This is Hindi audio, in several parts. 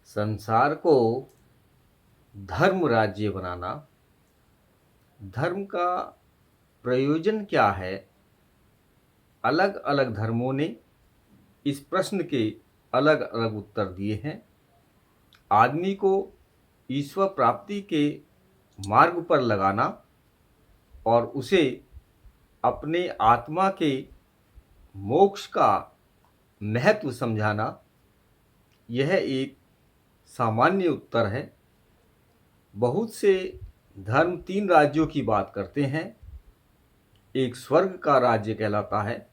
संसार को धर्म राज्य बनाना, धर्म का प्रयोजन क्या है? अलग अलग धर्मों ने इस प्रश्न के अलग अलग उत्तर दिए हैं। आदमी को ईश्वर प्राप्ति के मार्ग पर लगाना और उसे अपने आत्मा के मोक्ष का महत्व समझाना, यह एक सामान्य उत्तर है। बहुत से धर्म तीन राज्यों की बात करते हैं। एक स्वर्ग का राज्य कहलाता है,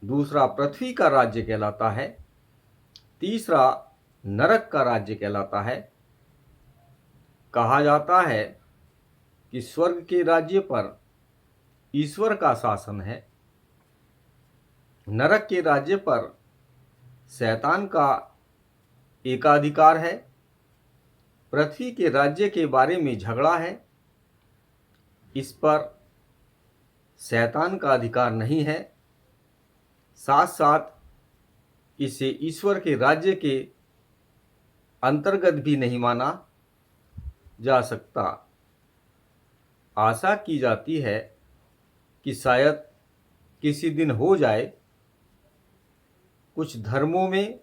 दूसरा पृथ्वी का राज्य कहलाता है, तीसरा नरक का राज्य कहलाता है। कहा जाता है कि स्वर्ग के राज्य पर ईश्वर का शासन है, नरक के राज्य पर शैतान का एकाधिकार है, पृथ्वी के राज्य के बारे में झगड़ा है, इस पर शैतान का अधिकार नहीं है। साथ साथ इसे ईश्वर के राज्य के अंतर्गत भी नहीं माना जा सकता। आशा की जाती है कि शायद किसी दिन हो जाए। कुछ धर्मों में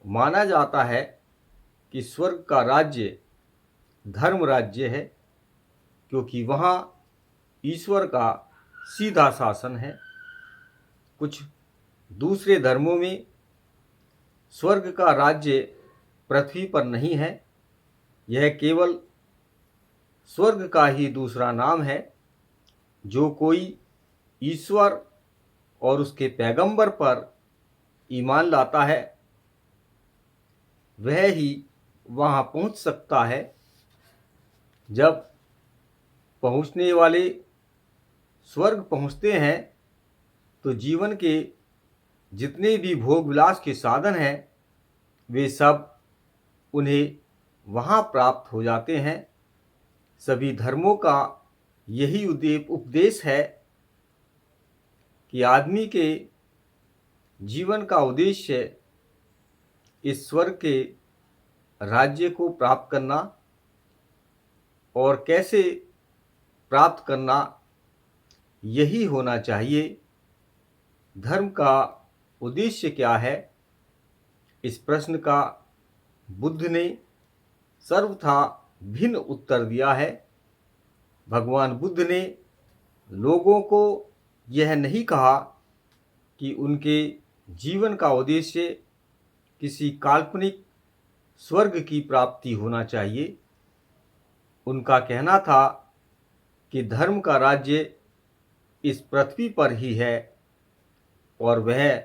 माना जाता है कि स्वर्ग का राज्य धर्म राज्य है, क्योंकि वहाँ ईश्वर का सीधा शासन है। कुछ दूसरे धर्मों में स्वर्ग का राज्य पृथ्वी पर नहीं है, यह केवल स्वर्ग का ही दूसरा नाम है। जो कोई ईश्वर और उसके पैगंबर पर ईमान लाता है, वह ही वहाँ पहुँच सकता है। जब पहुँचने वाले स्वर्ग पहुँचते हैं तो जीवन के जितने भी भोग विलास के साधन हैं, वे सब उन्हें वहाँ प्राप्त हो जाते हैं। सभी धर्मों का यही उपदेश है कि आदमी के जीवन का उद्देश्य इस स्वर्ग के राज्य को प्राप्त करना और कैसे प्राप्त करना, यही होना चाहिए। धर्म का उद्देश्य क्या है? इस प्रश्न का बुद्ध ने सर्वथा भिन्न उत्तर दिया है। भगवान बुद्ध ने लोगों को यह नहीं कहा कि उनके जीवन का उद्देश्य किसी काल्पनिक स्वर्ग की प्राप्ति होना चाहिए। उनका कहना था कि धर्म का राज्य इस पृथ्वी पर ही है और वह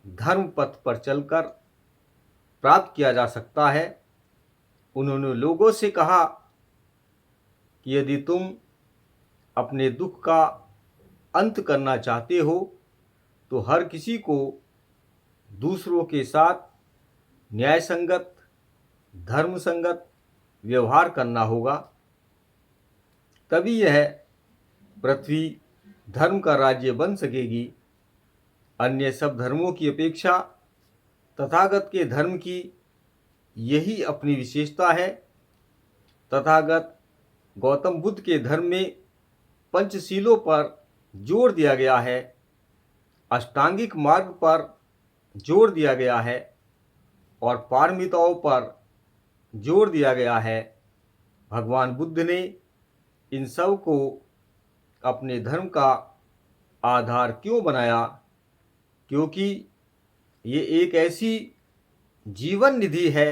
धर्म पथ पर चलकर प्राप्त किया जा सकता है। उन्होंने लोगों से कहा कि यदि तुम अपने दुख का अंत करना चाहते हो तो हर किसी को दूसरों के साथ न्याय संगत, धर्म संगत व्यवहार करना होगा, तभी यह पृथ्वी धर्म का राज्य बन सकेगी। अन्य सब धर्मों की अपेक्षा तथागत के धर्म की यही अपनी विशेषता है। तथागत गौतम बुद्ध के धर्म में पंचशीलों पर जोर दिया गया है, अष्टांगिक मार्ग पर जोर दिया गया है और पारमिताओं पर जोर दिया गया है। भगवान बुद्ध ने इन सब को अपने धर्म का आधार क्यों बनाया? क्योंकि ये एक ऐसी जीवन निधि है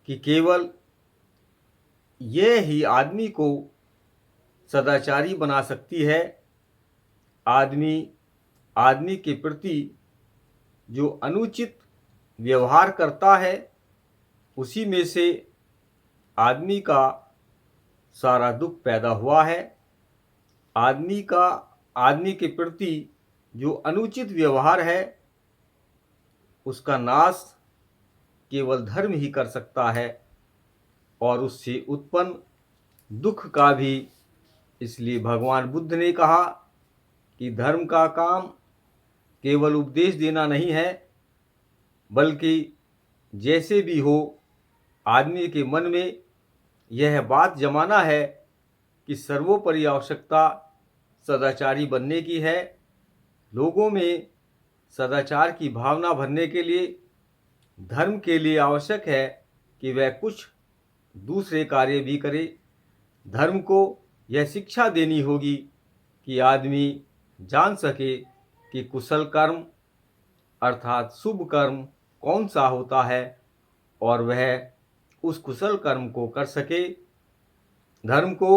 कि केवल यह ही आदमी को सदाचारी बना सकती है। आदमी के प्रति जो अनुचित व्यवहार करता है, उसी में से आदमी का सारा दुख पैदा हुआ है। आदमी के प्रति जो अनुचित व्यवहार है, उसका नाश केवल धर्म ही कर सकता है और उससे उत्पन्न दुख का भी। इसलिए भगवान बुद्ध ने कहा कि धर्म का काम केवल उपदेश देना नहीं है, बल्कि जैसे भी हो आदमी के मन में यह बात जमाना है कि सर्वोपरि आवश्यकता सदाचारी बनने की है। लोगों में सदाचार की भावना भरने के लिए धर्म के लिए आवश्यक है कि वह कुछ दूसरे कार्य भी करे। धर्म को यह शिक्षा देनी होगी कि आदमी जान सके कि कुशल कर्म अर्थात शुभ कर्म कौन सा होता है और वह उस कुशल कर्म को कर सके। धर्म को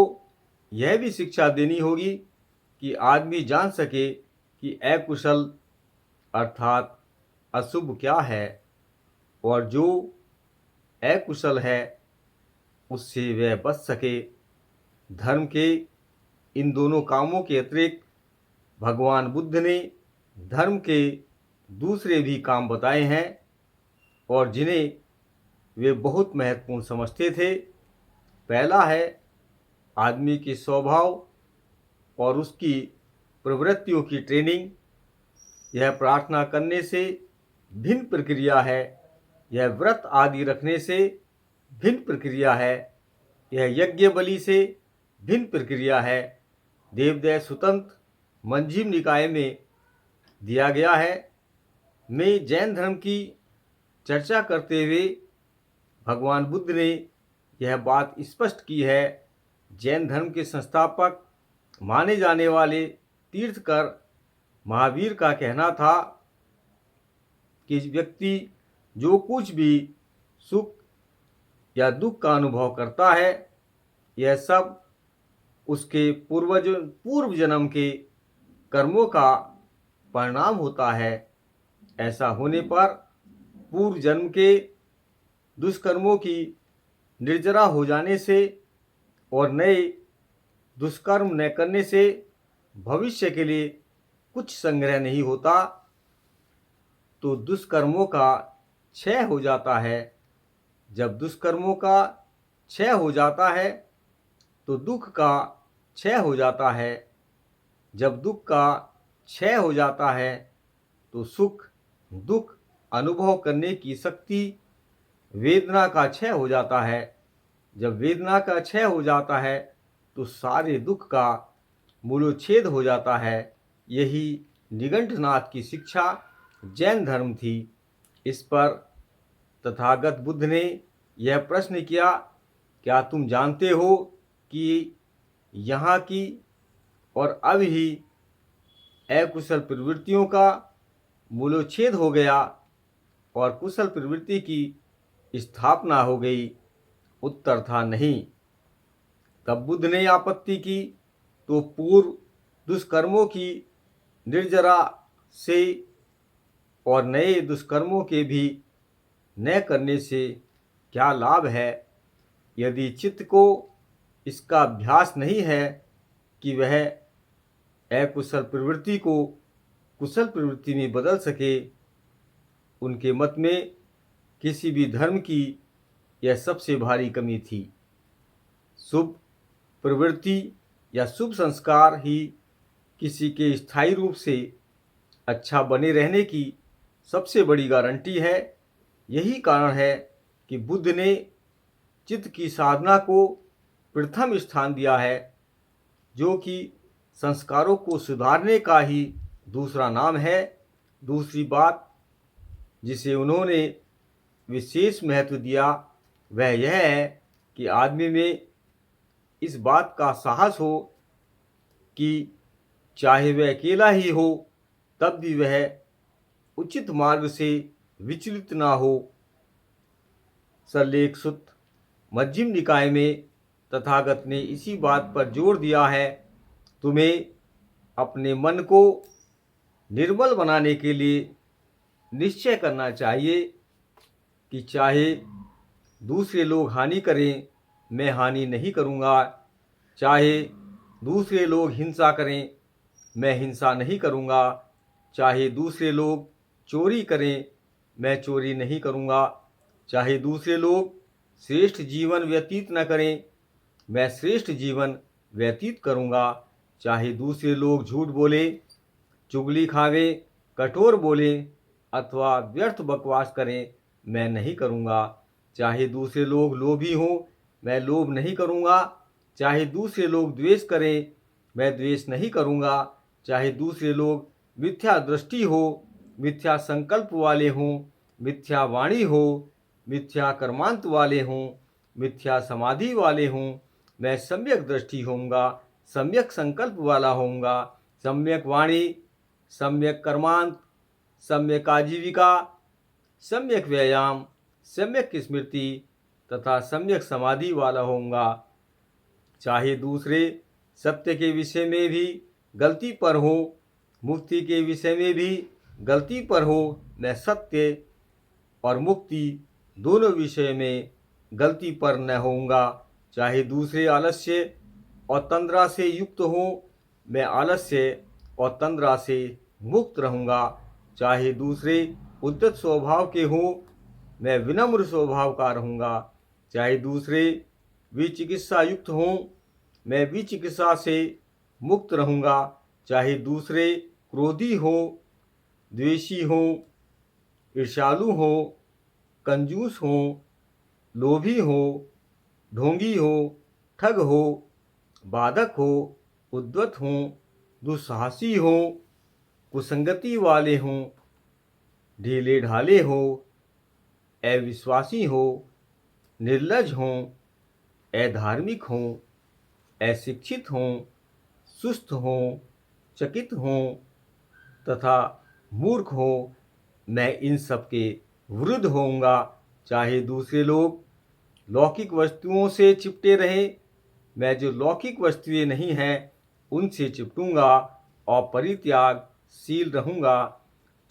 यह भी शिक्षा देनी होगी कि आदमी जान सके कि अकुशल अर्थात अशुभ क्या है और जो अकुशल है उससे वह बच सके। धर्म के इन दोनों कामों के अतिरिक्त भगवान बुद्ध ने धर्म के दूसरे भी काम बताए हैं और जिन्हें वे बहुत महत्वपूर्ण समझते थे। पहला है आदमी के स्वभाव और उसकी प्रवृत्तियों की ट्रेनिंग। यह प्रार्थना करने से भिन्न प्रक्रिया है, यह व्रत आदि रखने से भिन्न प्रक्रिया है, यह यज्ञ बलि से भिन्न प्रक्रिया है। देवदय सुतंत्र मंजिम निकाय में दिया गया है। मैं जैन धर्म की चर्चा करते हुए भगवान बुद्ध ने यह बात स्पष्ट की है। जैन धर्म के संस्थापक माने जाने वाले तीर्थकर महावीर का कहना था कि व्यक्ति जो कुछ भी सुख या दुख का अनुभव करता है यह सब उसके पूर्व जन्म के कर्मों का परिणाम होता है। ऐसा होने पर पूर्व जन्म के दुष्कर्मों की निर्जरा हो जाने से और नए दुष्कर्म न करने से भविष्य के लिए कुछ संग्रह नहीं होता, तो दुष्कर्मों का क्षय हो जाता है। जब दुष्कर्मों का क्षय हो जाता है तो दुख का क्षय हो जाता है। जब दुख का क्षय हो जाता है तो सुख दुख अनुभव करने की शक्ति, वेदना का क्षय हो जाता है। जब वेदना का क्षय हो जाता है तो सारे दुख का मूलोच्छेद हो जाता है। यही निगंठनाथ की शिक्षा जैन धर्म थी। इस पर तथागत बुद्ध ने यह प्रश्न किया, क्या तुम जानते हो कि यहाँ की और अब ही अकुशल प्रवृत्तियों का मूलोच्छेद हो गया और कुशल प्रवृत्ति की स्थापना हो गई? उत्तर था नहीं। तब बुद्ध ने आपत्ति की, तो पूर्व दुष्कर्मों की निर्जरा से और नए दुष्कर्मों के भी न करने से क्या लाभ है? यदि चित्त को इसका अभ्यास नहीं है कि वह अकुशल प्रवृत्ति को कुशल प्रवृत्ति में बदल सके, उनके मत में किसी भी धर्म की यह सबसे भारी कमी थी। शुभ प्रवृत्ति या शुभ संस्कार ही किसी के स्थायी रूप से अच्छा बने रहने की सबसे बड़ी गारंटी है। यही कारण है कि बुद्ध ने चित्त की साधना को प्रथम स्थान दिया है, जो कि संस्कारों को सुधारने का ही दूसरा नाम है। दूसरी बात जिसे उन्होंने विशेष महत्व दिया वह यह है कि आदमी में इस बात का साहस हो कि चाहे वह अकेला ही हो तब भी वह उचित मार्ग से विचलित ना हो। सल्लेख सुत्त मध्यम निकाय में तथागत ने इसी बात पर जोर दिया है, तुम्हें अपने मन को निर्मल बनाने के लिए निश्चय करना चाहिए कि चाहे दूसरे लोग हानि करें मैं हानि नहीं करूँगा, चाहे दूसरे लोग हिंसा करें मैं हिंसा नहीं करूँगा, चाहे दूसरे लोग चोरी करें मैं चोरी नहीं करूँगा, चाहे दूसरे लोग श्रेष्ठ जीवन व्यतीत न करें मैं श्रेष्ठ जीवन व्यतीत करूँगा, चाहे दूसरे लोग झूठ बोले, चुगली खावें, कठोर बोलें अथवा व्यर्थ बकवास करें मैं नहीं करूँगा, चाहे दूसरे लोग लोभी हों, मैं लोभ नहीं करूँगा। चाहे दूसरे लोग द्वेष करें, मैं द्वेष नहीं करूँगा। चाहे दूसरे लोग मिथ्या दृष्टि हो, मिथ्या संकल्प वाले हों, मिथ्या वाणी हो, मिथ्या कर्मांत वाले हों, मिथ्या समाधि वाले हों, मैं सम्यक दृष्टि होऊंगा, सम्यक संकल्प वाला होऊंगा, सम्यक वाणी, सम्यक कर्मांत, सम्यक आजीविका, सम्यक व्यायाम, सम्यक स्मृति तथा सम्यक समाधि वाला होऊंगा। चाहे दूसरे सत्य के विषय में भी गलती पर हो, मुक्ति के विषय में भी गलती पर हो, मैं सत्य और मुक्ति दोनों विषय में गलती पर न होऊंगा। चाहे दूसरे आलस्य और तंद्रा से युक्त हो, मैं आलस्य और तंद्रा से मुक्त रहूंगा। चाहे दूसरे उद्धत स्वभाव के हों, मैं विनम्र स्वभाव का रहूंगा। चाहे दूसरे विचिकित्सा युक्त हों, मैं विचिकित्सा से मुक्त रहूंगा। चाहे दूसरे क्रोधी हो, द्वेषी हो, ईर्ष्यालु हो, कंजूस हो, लोभी हो, ढोंगी हो, ठग हो, बाधक हो, उद्धत हो, दुस्साहसी हो, कुसंगति वाले हों, ढीले ढाले हो, अविश्वासी हो, निर्लज हों, अधार्मिक हों, अशिक्षित हों, सुस्त हों, चकित हों तथा मूर्ख हों, मैं इन सब के विरुद्ध होऊंगा। चाहे दूसरे लोग लौकिक वस्तुओं से चिपटे रहें, मैं जो लौकिक वस्तुएं नहीं हैं उनसे चिपटूंगा और परित्यागशील रहूंगा।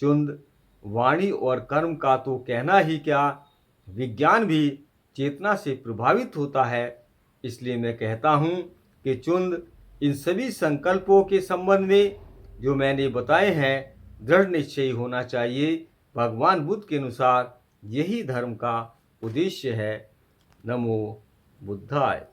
चुंद, वाणी और कर्म का तो कहना ही क्या, विज्ञान भी चेतना से प्रभावित होता है। इसलिए मैं कहता हूँ कि चुंद, इन सभी संकल्पों के संबंध में जो मैंने बताए हैं दृढ़ निश्चयी होना चाहिए। भगवान बुद्ध के अनुसार यही धर्म का उद्देश्य है। नमो बुद्धाय।